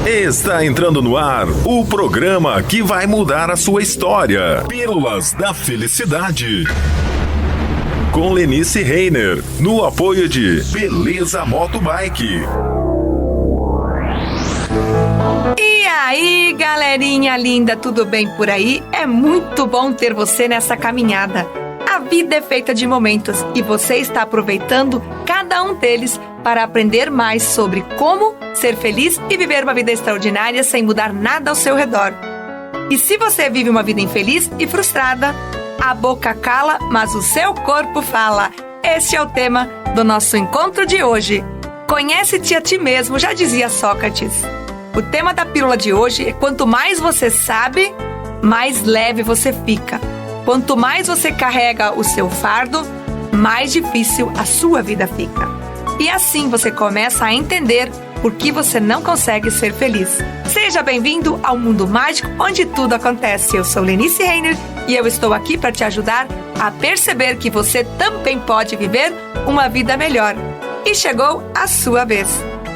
Está entrando no ar o programa que vai mudar a sua história. Pílulas da Felicidade. Com Lenice Reiner, no apoio de Beleza Motobike. E aí, galerinha linda, tudo bem por aí? É muito bom ter você nessa caminhada. A vida é feita de momentos e você está aproveitando cada um deles para aprender mais sobre como ser feliz e viver uma vida extraordinária sem mudar nada ao seu redor. E se você vive uma vida infeliz e frustrada, a boca cala, mas o seu corpo fala. Este é o tema do nosso encontro de hoje. Conhece-te a ti mesmo, já dizia Sócrates. O tema da pílula de hoje é: quanto mais você sabe, mais leve você fica. Quanto mais você carrega o seu fardo, mais difícil a sua vida fica. E assim você começa a entender por que você não consegue ser feliz. Seja bem-vindo ao mundo mágico onde tudo acontece. Eu sou Lenice Reiner e eu estou aqui para te ajudar a perceber que você também pode viver uma vida melhor. E chegou a sua vez.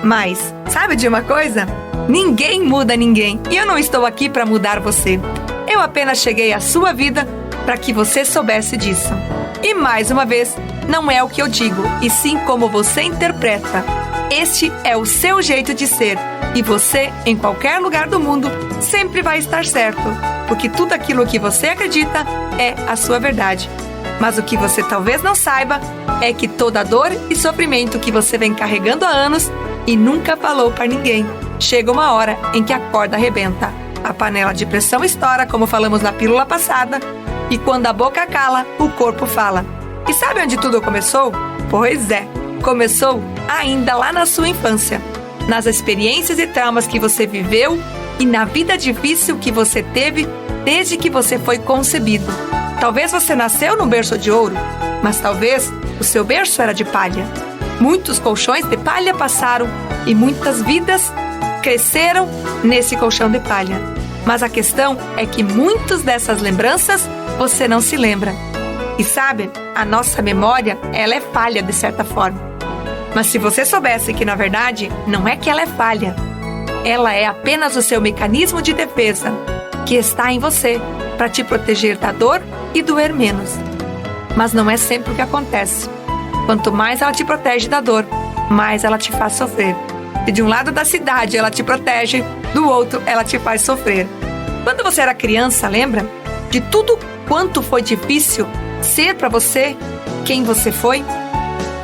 Mas, sabe de uma coisa? Ninguém muda ninguém e eu não estou aqui para mudar você. Eu apenas cheguei à sua vida para que você soubesse disso. E mais uma vez, não é o que eu digo, e sim como você interpreta. Este é o seu jeito de ser, e você, em qualquer lugar do mundo, sempre vai estar certo, porque tudo aquilo que você acredita é a sua verdade. Mas o que você talvez não saiba é que toda dor e sofrimento que você vem carregando há anos e nunca falou para ninguém, chega uma hora em que a corda arrebenta. A panela de pressão estoura, como falamos na pílula passada, e quando a boca cala, o corpo fala. E sabe onde tudo começou? Pois é, começou ainda lá na sua infância, nas experiências e traumas que você viveu e na vida difícil que você teve desde que você foi concebido. Talvez você nasceu num berço de ouro, mas talvez o seu berço era de palha. Muitos colchões de palha passaram e muitas vidas cresceram nesse colchão de palha. Mas a questão é que muitas dessas lembranças você não se lembra. E sabe, a nossa memória, ela é falha de certa forma. Mas se você soubesse que na verdade não é que ela é falha, ela é apenas o seu mecanismo de defesa que está em você para te proteger da dor e doer menos. Mas não é sempre o que acontece. Quanto mais ela te protege da dor, mais ela te faz sofrer. E de um lado da cidade ela te protege, do outro ela te faz sofrer. Quando você era criança, lembra? De tudo quanto foi difícil ser para você quem você foi?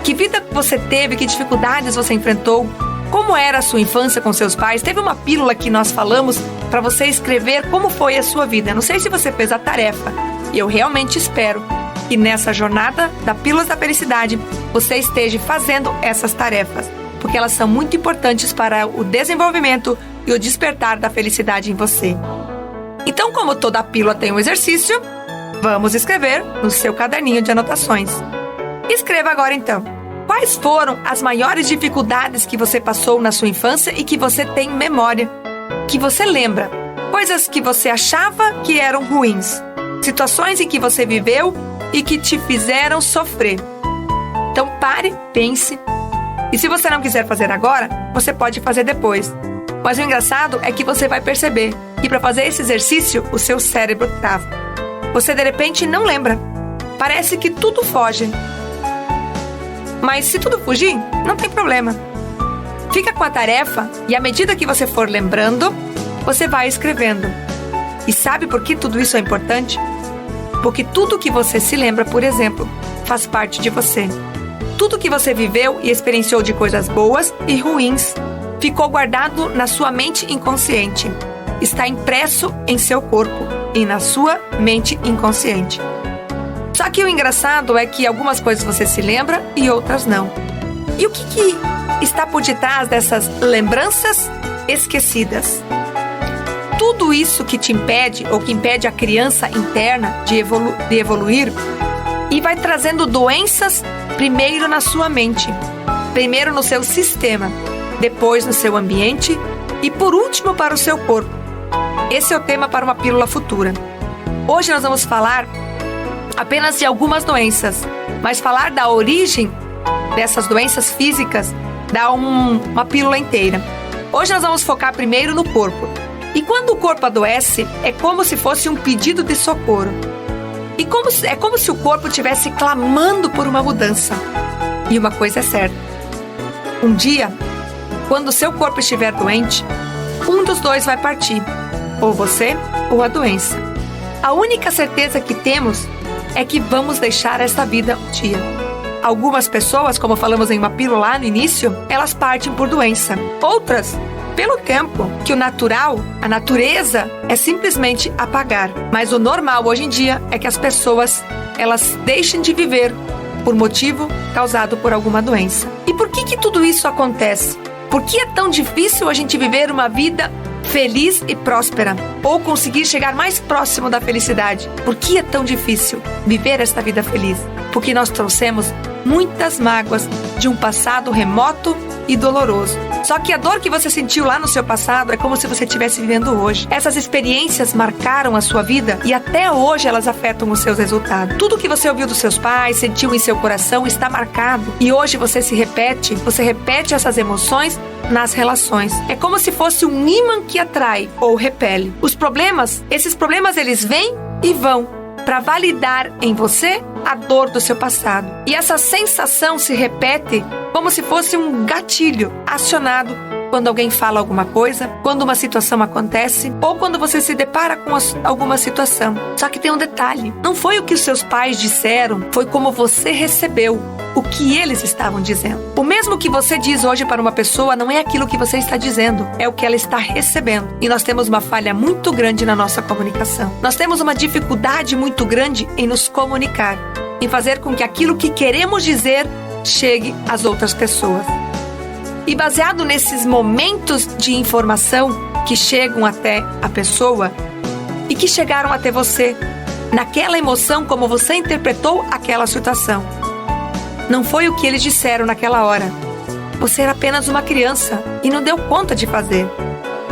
Que vida você teve? Que dificuldades você enfrentou? Como era a sua infância com seus pais? Teve uma pílula que nós falamos para você escrever como foi a sua vida. Não sei se você fez a tarefa. E eu realmente espero que nessa jornada da Pílulas da Felicidade você esteja fazendo essas tarefas, porque elas são muito importantes para o desenvolvimento e o despertar da felicidade em você. Então, como toda pílula tem um exercício, vamos escrever no seu caderninho de anotações. Escreva agora então. Quais foram as maiores dificuldades que você passou na sua infância e que você tem memória? Que você lembra? Coisas que você achava que eram ruins. Situações em que você viveu e que te fizeram sofrer. Então pare, pense. E se você não quiser fazer agora, você pode fazer depois. Mas o engraçado é que você vai perceber que para fazer esse exercício, o seu cérebro trava. Você de repente não lembra. Parece que tudo foge. Mas se tudo fugir, não tem problema. Fica com a tarefa e à medida que você for lembrando, você vai escrevendo. E sabe por que tudo isso é importante? Porque tudo que você se lembra, por exemplo, faz parte de você. Tudo que você viveu e experienciou de coisas boas e ruins ficou guardado na sua mente inconsciente. Está impresso em seu corpo e na sua mente inconsciente. Só que o engraçado é que algumas coisas você se lembra e outras não. E o que está por detrás dessas lembranças esquecidas? Tudo isso que te impede ou que impede a criança interna de evoluir e vai trazendo doenças primeiro na sua mente, primeiro no seu sistema, depois no seu ambiente e por último para o seu corpo. Esse é o tema para uma pílula futura. Hoje nós vamos falar apenas de algumas doenças, mas falar da origem dessas doenças físicas dá uma pílula inteira. Hoje nós vamos focar primeiro no corpo. E quando o corpo adoece, é como se fosse um pedido de socorro. É como se o corpo estivesse clamando por uma mudança. E uma coisa é certa. Um dia, quando o seu corpo estiver doente, um dos dois vai partir. Ou você, ou a doença. A única certeza que temos é que vamos deixar esta vida um dia. Algumas pessoas, como falamos em uma pílula lá no início, elas partem por doença. Outras, pelo tempo, que o natural, a natureza, é simplesmente apagar. Mas o normal hoje em dia é que as pessoas, elas deixem de viver por motivo causado por alguma doença. E por que tudo isso acontece? Por que é tão difícil a gente viver uma vida feliz e próspera? Ou conseguir chegar mais próximo da felicidade? Por que é tão difícil viver esta vida feliz? Porque nós trouxemos muitas mágoas de um passado remoto e doloroso. Só que a dor que você sentiu lá no seu passado é como se você estivesse vivendo hoje. Essas experiências marcaram a sua vida e até hoje elas afetam os seus resultados. Tudo que você ouviu dos seus pais, sentiu em seu coração, está marcado. E hoje você repete essas emoções nas relações. É como se fosse um ímã que atrai ou repele. Esses problemas eles vêm e vão para validar em você a dor do seu passado. E essa sensação se repete como se fosse um gatilho acionado quando alguém fala alguma coisa, quando uma situação acontece ou quando você se depara com alguma situação. Só que tem um detalhe: não foi o que os seus pais disseram, foi como você recebeu o que eles estavam dizendo. O mesmo que você diz hoje para uma pessoa não é aquilo que você está dizendo, é o que ela está recebendo. E nós temos uma falha muito grande na nossa comunicação. Nós temos uma dificuldade muito grande em nos comunicar, em fazer com que aquilo que queremos dizer chegue às outras pessoas. E baseado nesses momentos de informação que chegam até a pessoa e que chegaram até você, naquela emoção como você interpretou aquela situação. Não foi o que eles disseram naquela hora. Você era apenas uma criança e não deu conta de fazer.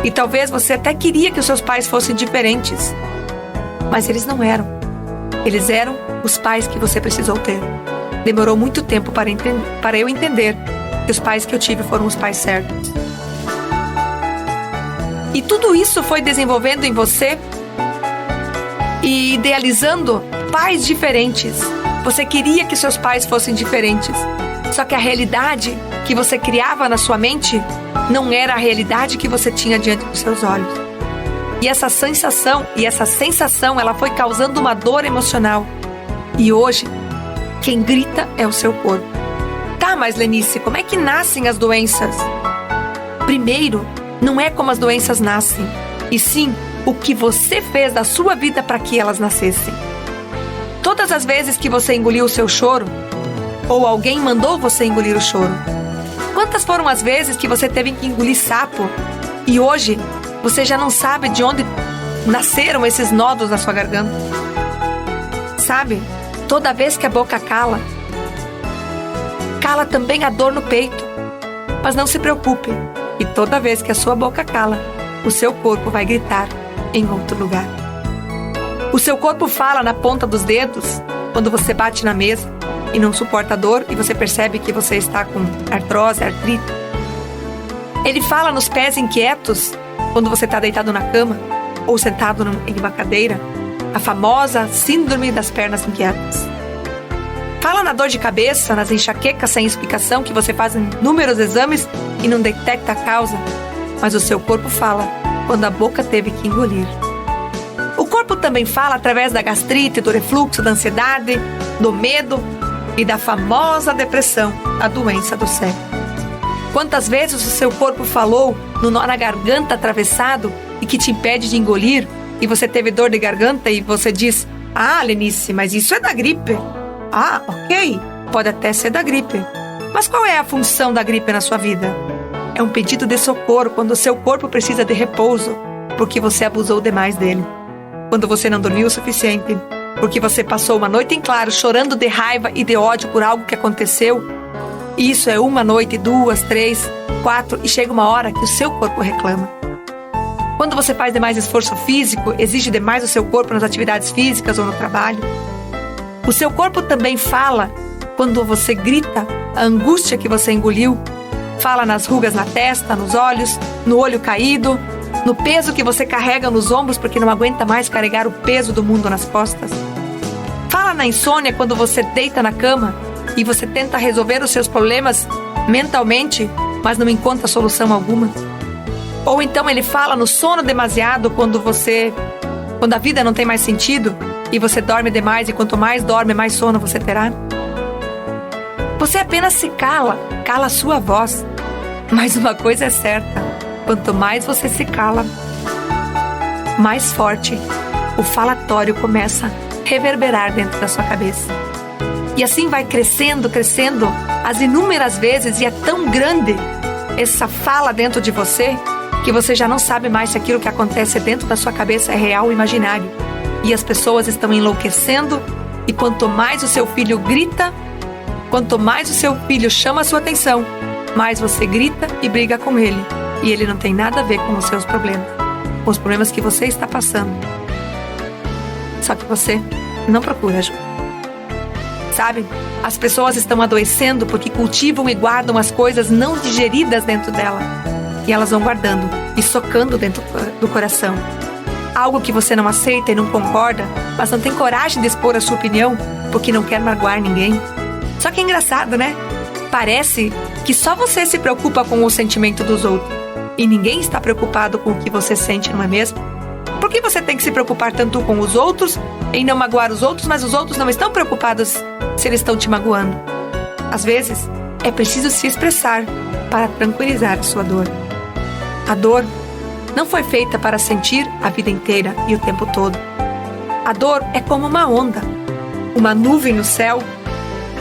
E talvez você até queria que os seus pais fossem diferentes. Mas eles não eram. Eles eram os pais que você precisou ter. Demorou muito tempo para eu entender que os pais que eu tive foram os pais certos. E tudo isso foi desenvolvendo em você e idealizando pais diferentes. Você queria que seus pais fossem diferentes. Só que a realidade que você criava na sua mente não era a realidade que você tinha diante dos seus olhos. E essa sensação, ela foi causando uma dor emocional. E hoje, quem grita é o seu corpo. Tá, mas Lenice, como é que nascem as doenças? Primeiro, não é como as doenças nascem, e sim o que você fez da sua vida para que elas nascessem. Todas as vezes que você engoliu o seu choro, ou alguém mandou você engolir o choro. Quantas foram as vezes que você teve que engolir sapo, e hoje você já não sabe de onde nasceram esses nódulos na sua garganta? Sabe, toda vez que a boca cala também a dor no peito. Mas não se preocupe, e toda vez que a sua boca cala, o seu corpo vai gritar em outro lugar. O seu corpo fala na ponta dos dedos quando você bate na mesa e não suporta a dor e você percebe que você está com artrose, artrite. Ele fala nos pés inquietos quando você está deitado na cama ou sentado em uma cadeira, a famosa síndrome das pernas inquietas. Fala na dor de cabeça, nas enxaquecas sem explicação que você faz inúmeros exames e não detecta a causa. Mas o seu corpo fala quando a boca teve que engolir. O corpo também fala através da gastrite, do refluxo, da ansiedade, do medo e da famosa depressão, a doença do século. Quantas vezes o seu corpo falou no nó na garganta atravessado e que te impede de engolir e você teve dor de garganta e você diz: "Ah, Lenice, mas isso é da gripe." Ah, ok, pode até ser da gripe. Mas qual é a função da gripe na sua vida? É um pedido de socorro quando o seu corpo precisa de repouso, porque você abusou demais dele. Quando você não dormiu o suficiente, porque você passou uma noite em claro chorando de raiva e de ódio por algo que aconteceu. E isso é uma noite, 2, 3, 4 e chega uma hora que o seu corpo reclama. Quando você faz demais esforço físico, exige demais o seu corpo nas atividades físicas ou no trabalho. O seu corpo também fala quando você grita a angústia que você engoliu Fala nas rugas na testa, nos olhos, no olho caído, no peso que você carrega nos ombros porque não aguenta mais carregar o peso do mundo nas costas. Fala na insônia quando você deita na cama e você tenta resolver os seus problemas mentalmente, mas não encontra solução alguma. Ou então ele fala no sono demasiado quando a vida não tem mais sentido e você dorme demais, e quanto mais dorme, mais sono você terá. Você apenas se cala a sua voz. Mas uma coisa é certa, quanto mais você se cala, mais forte o falatório começa a reverberar dentro da sua cabeça. E assim vai crescendo as inúmeras vezes, e é tão grande essa fala dentro de você que você já não sabe mais se aquilo que acontece dentro da sua cabeça é real ou imaginário. E as pessoas estão enlouquecendo, e quanto mais o seu filho grita, quanto mais o seu filho chama a sua atenção, mais você grita e briga com ele. E ele não tem nada a ver com os seus problemas, com os problemas que você está passando. Só que você não procura ajuda. Sabe? As pessoas estão adoecendo porque cultivam e guardam as coisas não digeridas dentro dela. E elas vão guardando e socando dentro do coração. Algo que você não aceita e não concorda, mas não tem coragem de expor a sua opinião porque não quer magoar ninguém. Só que é engraçado, né? Parece que só você se preocupa com o sentimento dos outros e ninguém está preocupado com o que você sente, não é mesmo? Por que você tem que se preocupar tanto com os outros em não magoar os outros, mas os outros não estão preocupados se eles estão te magoando? Às vezes, é preciso se expressar para tranquilizar a sua dor. A dor não foi feita para sentir a vida inteira e o tempo todo. A dor é como uma onda, uma nuvem no céu.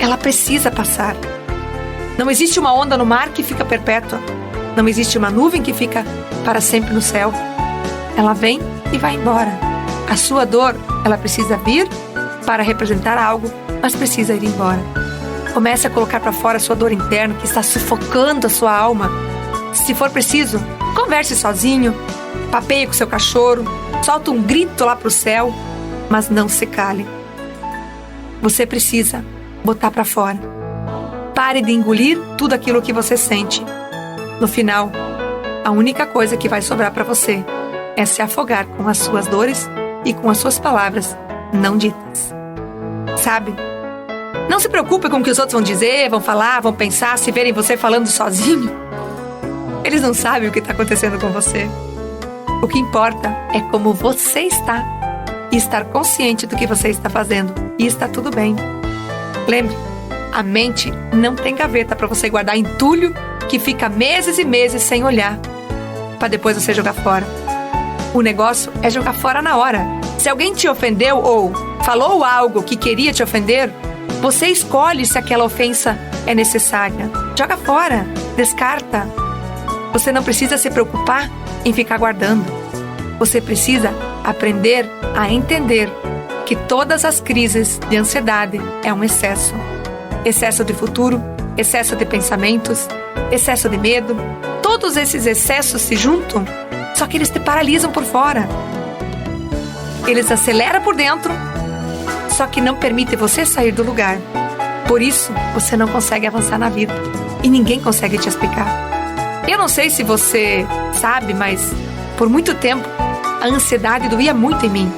Ela precisa passar. Não existe uma onda no mar que fica perpétua. Não existe uma nuvem que fica para sempre no céu. Ela vem e vai embora. A sua dor, ela precisa vir para representar algo, mas precisa ir embora. Comece a colocar para fora a sua dor interna que está sufocando a sua alma. Se for preciso, converse sozinho, papeie com seu cachorro, solta um grito lá para o céu, mas não se cale. Você precisa botar para fora. Pare de engolir tudo aquilo que você sente. No final, a única coisa que vai sobrar para você é se afogar com as suas dores e com as suas palavras não ditas. Sabe? Não se preocupe com o que os outros vão dizer, vão falar, vão pensar, se verem você falando sozinho. Eles não sabem o que está acontecendo com você. O que importa é como você está e estar consciente do que você está fazendo. E está tudo bem. Lembre, a mente não tem gaveta para você guardar entulho que fica meses e meses sem olhar, para depois você jogar fora. O negócio é jogar fora na hora. Se alguém te ofendeu ou falou algo que queria te ofender, você escolhe se aquela ofensa é necessária. Joga fora, descarta. Você não precisa se preocupar em ficar guardando. Você precisa aprender a entender que todas as crises de ansiedade é um excesso. Excesso de futuro, excesso de pensamentos, excesso de medo. Todos esses excessos se juntam, só que eles te paralisam por fora. Eles aceleram por dentro, só que não permitem você sair do lugar. Por isso, você não consegue avançar na vida. E ninguém consegue te explicar. Eu não sei se você sabe, mas por muito tempo, a ansiedade doía muito em mim.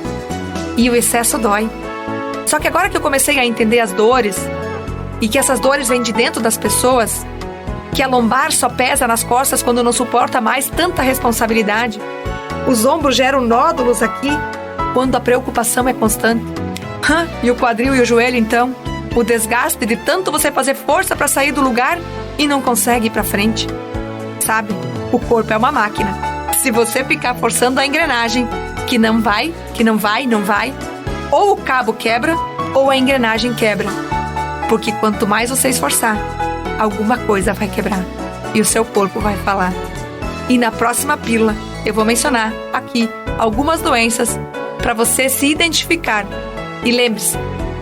E o excesso dói. Só que agora que eu comecei a entender as dores, e que essas dores vêm de dentro das pessoas, que a lombar só pesa nas costas quando não suporta mais tanta responsabilidade. Os ombros geram nódulos aqui quando a preocupação é constante. E o quadril e o joelho, então? O desgaste de tanto você fazer força para sair do lugar e não consegue ir para frente. Sabe? O corpo é uma máquina. Se você ficar forçando a engrenagem, que não vai, ou o cabo quebra, ou a engrenagem quebra. Porque quanto mais você esforçar, alguma coisa vai quebrar e o seu corpo vai falar. E na próxima pílula eu vou mencionar aqui algumas doenças para você se identificar. E lembre-se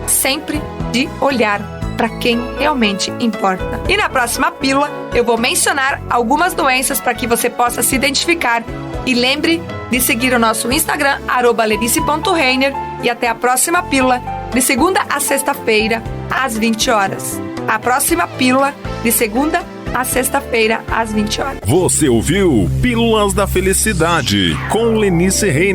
sempre de olhar para quem realmente importa. E na próxima pílula eu vou mencionar algumas doenças para que você possa se identificar. E lembre de seguir o nosso Instagram, @lenice.reiner, e até a próxima pílula, de segunda a sexta-feira, às 20 horas. A próxima pílula, de segunda a sexta-feira, às 20 horas. Você ouviu Pílulas da Felicidade com Lenice Reiner.